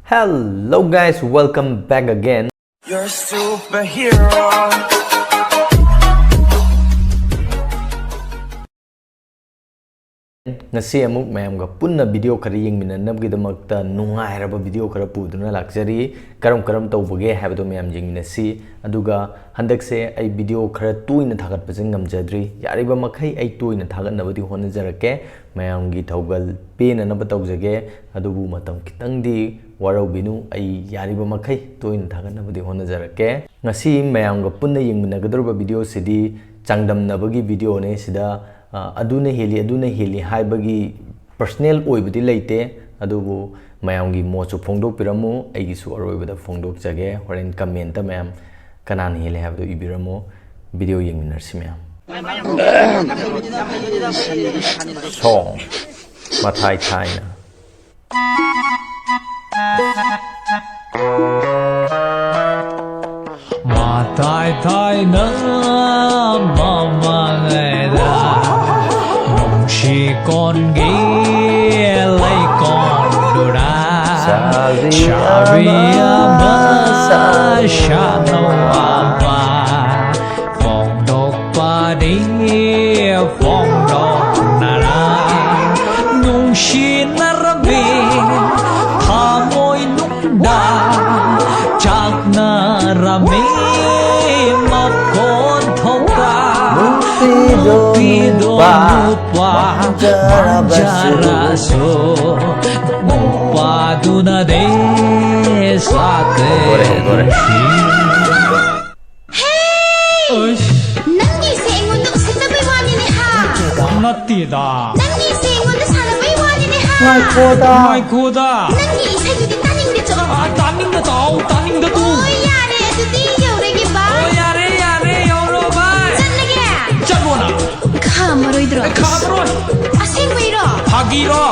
Hello guys, welcome back again. You're a superhero. Ngasi amuk mayamga punna video khari yengminanabgidamakta nungairaba video khara puduna lakjari karam tawbage habdo mayam jengminasi aduga handakse ai video khara tuina thagatpase ngamjadri yariba makhai ai tuina thagatnabadi honajarake mayamgi thaugal penanaba tawjage adubu matam kitangdi warobinu ai yariba makhai tuina thagatnabadi honajarake ngasi mayamga punna yengminagadruba video sidi changdamnabagi video ne sida aduna heli haibagi personal oibadi leite adubu mayamgi mochu phongdok piramu aigi su aroibada phongdok jage horen comment ta mayam kanan heli habdo ibiramu video yengminarsi mayam song mathai thaina mathai thaina mama ngaida con ghé lấy con đồ đá Sharia mà xa nâu mà phong độc ba đi phong độc nà ra nung xin nà ra bì thả môi nung đá chắc nà ra mê mọc con thâu ca yaorabasu paduna de sate hey nangi se engonda sitabai wani ne ha natti da nangi se engonda sanabai wani ne ha mai khoda nangi isai du taning de cho taning da tu oh yare adudi yauregi ba oh yare yauraba challage chalona khamaroi asing bairo hagiro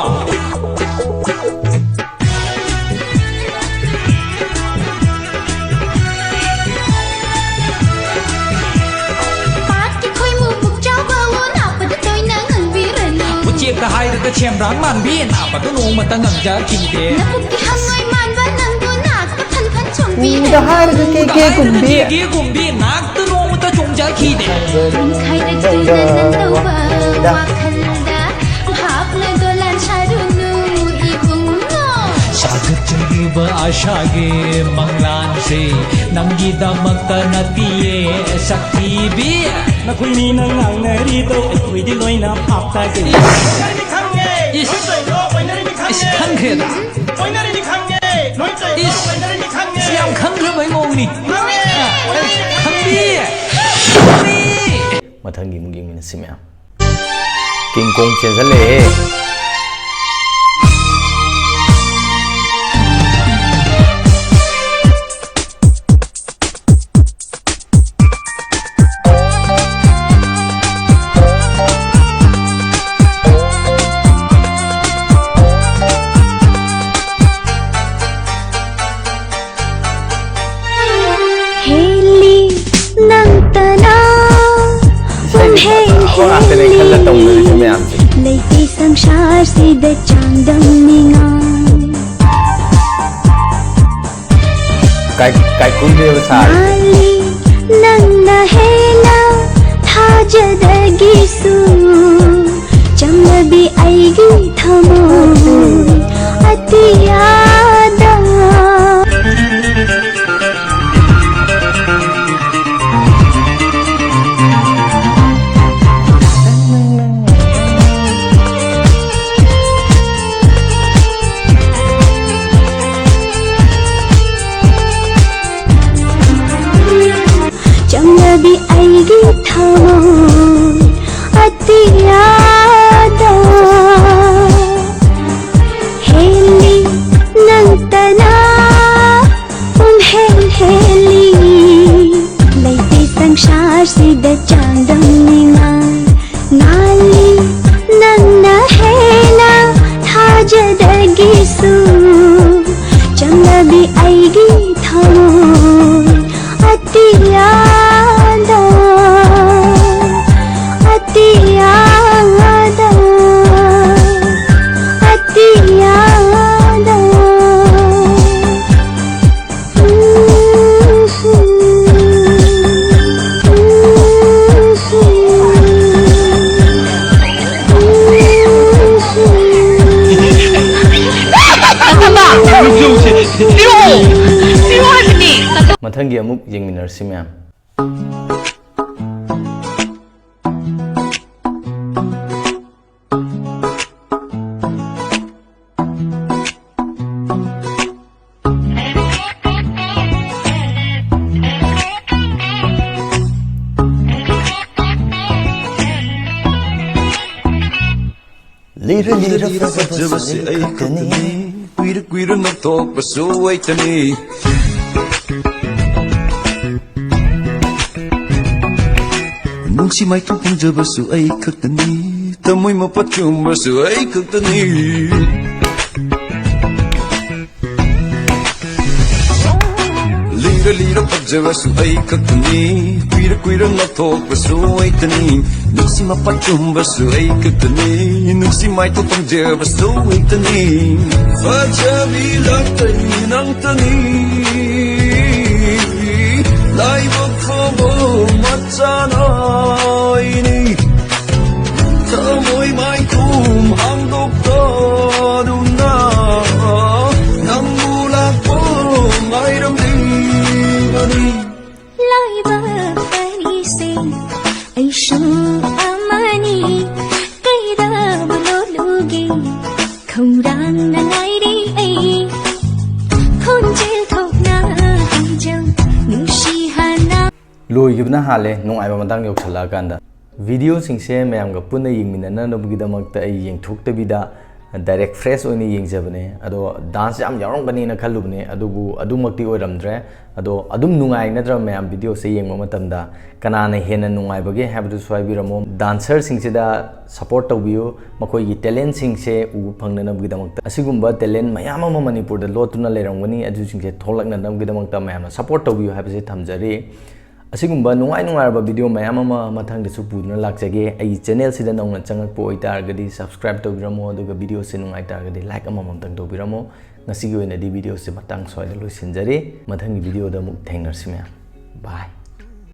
pat ki khoi mu buk chau ba wo na pa de toi na ngang bi ran bu chiep ka hai da chem rang man bi na pa tu nong ma ta ngang ja ki de na buk ki hang ngai man ba nang du na ka phan chom bi da hai da ke kum bi na tu nong ma ta chom ja ki de khai da chai na nan tau ba wa khanda hap na dolan charunu I kung no sagat chaliba asha ge manglan se nangi da makta natiye sakti bi na khui ni nang nang na ri to khui di loi na phap ta ge ni khang nge noi chai lo oi na ri khang nge khang khe da oi na ri khang nge noi chai lo oi na ri khang nge siam khang khe bai ngong ni khang bi mathangi mugi minasi mayam king kong chenzale Leiti samshar se da chandam ningan kai kunde sa ali nang na hela thajadagi su chambi aigi thamo atiyada Bi aigi thamo atiyada heli nang tana heli leiti samshar se da chandam ningan nali nang na hela thajadagi su chambi aigi thamo atiyada atiyada ꯃꯊꯪꯒꯤ ꯑꯃꯨꯛ ꯌꯦꯡꯃꯤꯟꯅꯔꯁꯤ ꯃꯌꯥꯝ Lira lira fazabasi ay kaktani Kuira kuira nagtokbasu ay tani Nungsi may tupangjabasu ay kaktani Tamoy mapachumbasu ay kaktani Lira lira fazabasi ay kaktani Kuira kuira nagtokbasu ay tani Nungsi mapachumbasu ay kaktani Nungsi may tupangjabasu ay tani Fajabi lagtay ng tani Laibag kamo matsanay ni Tamoy may kumhandok tado na Nang mulak po may ramdimani Lai ba parising ay siyang amani Kay da malulugi Kaurang nangyari ay Konjil thok na hangjang Nungsihan na ꯂꯣꯏꯈꯤꯕꯅ ꯍꯥꯜꯂꯦ ꯅꯨꯡꯉꯥꯏꯕ ꯃꯇꯥꯡ ꯌꯧꯁꯜꯂꯛꯑꯀꯥꯟꯗ ꯚꯤꯗꯤꯑꯣꯁꯤꯡꯁꯦ ꯃꯌꯥꯝꯒ ꯄꯨꯟꯅ ꯌꯦꯡꯃꯤꯟꯅꯅꯕꯒꯤꯗꯃꯛꯇ ꯑꯩ ꯌꯦꯡꯊꯣꯛꯇꯕꯤꯗ direct fresh ꯑꯣꯏꯅ ꯌꯦꯡꯖꯕꯅꯦ ꯑꯗꯣ dance ꯌꯥꯝ ꯌꯥꯎꯔꯝꯒꯅꯤꯅ ꯈꯜꯂꯨꯕꯅꯦ ꯑꯗꯨꯕꯨ ꯑꯗꯨꯃꯛꯇꯤ ꯑꯣꯏꯔꯝꯗ꯭ꯔꯦ ꯑꯗꯣ ꯑꯗꯨꯝ ꯅꯨꯡꯉꯥꯏ ꯅꯠꯇ꯭ꯔ ꯃꯌꯥꯝ ꯚꯤꯗꯤꯑꯣꯁꯦ ꯌꯦꯡꯕ ꯃꯇꯝꯗ ꯀꯅꯥꯅ ꯍꯦꯟꯅ ꯅꯨꯡꯉꯥꯏꯕꯒꯦ ꯍꯥꯏꯕꯗꯨꯁꯨ ꯍꯥꯏꯕꯤꯔꯝꯃꯣ ꯗꯥꯟꯁꯔꯁꯤꯡꯁꯤꯗ ꯁꯄꯣꯔꯠ ꯇꯧꯕꯤꯌꯨ ꯃꯈꯣꯏꯒꯤ ꯇꯦꯂꯦꯟꯁꯤꯡꯁꯦ ꯎꯕ ꯐꯪꯅꯅꯕꯒꯤꯗꯃꯛꯇ ꯑꯁꯤꯒꯨꯝꯕ ꯇꯦꯂꯦꯟ ꯃꯌꯥꯝ ꯑꯃ ꯃꯅꯤꯄꯨꯔꯗ ꯂꯣꯠꯇꯨꯅ ꯂꯩꯔꯝꯒꯅꯤ ꯑꯗꯨꯁꯤꯡꯁꯦ ꯊꯣꯛꯂꯛꯅꯅꯕꯒꯤꯗꯃꯛꯇ ꯃꯌꯥꯝꯅ ꯁꯄꯣꯔꯠ ꯇꯧꯕꯤꯌꯨ ꯍꯥꯏꯕꯁꯦ ꯊꯝꯖꯔꯤ ꯑꯁꯤꯒꯨꯝꯕ ꯅꯨꯡꯉꯥꯏꯔꯕ ꯚꯤꯗꯤꯑꯣ ꯃꯌꯥꯝ ꯑꯃ ꯃꯊꯪꯗꯁꯨ ꯄꯨꯗꯨꯅ ꯂꯥꯛꯆꯒꯦ ꯑꯩꯒꯤ ꯆꯦꯅꯦꯜꯁꯤꯗ ꯅꯧꯅ ꯆꯪꯉꯛꯄ ꯑꯣꯏꯇꯥꯔꯒꯗꯤ ꯁꯕꯁꯀ꯭ꯔꯥꯏꯕ ꯇꯧꯕꯤꯔꯝꯃꯣ ꯑꯗꯨꯒ ꯚꯤꯗꯤꯑꯣꯁꯦ ꯅꯨꯡꯉꯥꯏ ꯇꯥꯔꯒꯗꯤ ꯂꯥꯏꯛ ꯑꯃꯃꯝꯇꯪ ꯇꯧꯕꯤꯔꯝꯃꯣ ꯉꯁꯤꯒꯤ ꯑꯣꯏꯅꯗꯤ ꯚꯤꯗꯤꯑꯣꯁꯦ ꯃꯇꯥꯡ ꯁ꯭ꯋꯥꯏꯗ ꯂꯣꯏꯁꯤꯟꯖꯔꯤ ꯃꯊꯪꯒꯤ ꯚꯤꯗꯤꯑꯣꯗ ꯑꯃꯨꯛ ꯊꯦꯡꯅꯔꯁꯤ ꯃꯌꯥꯝ ꯕꯥꯏ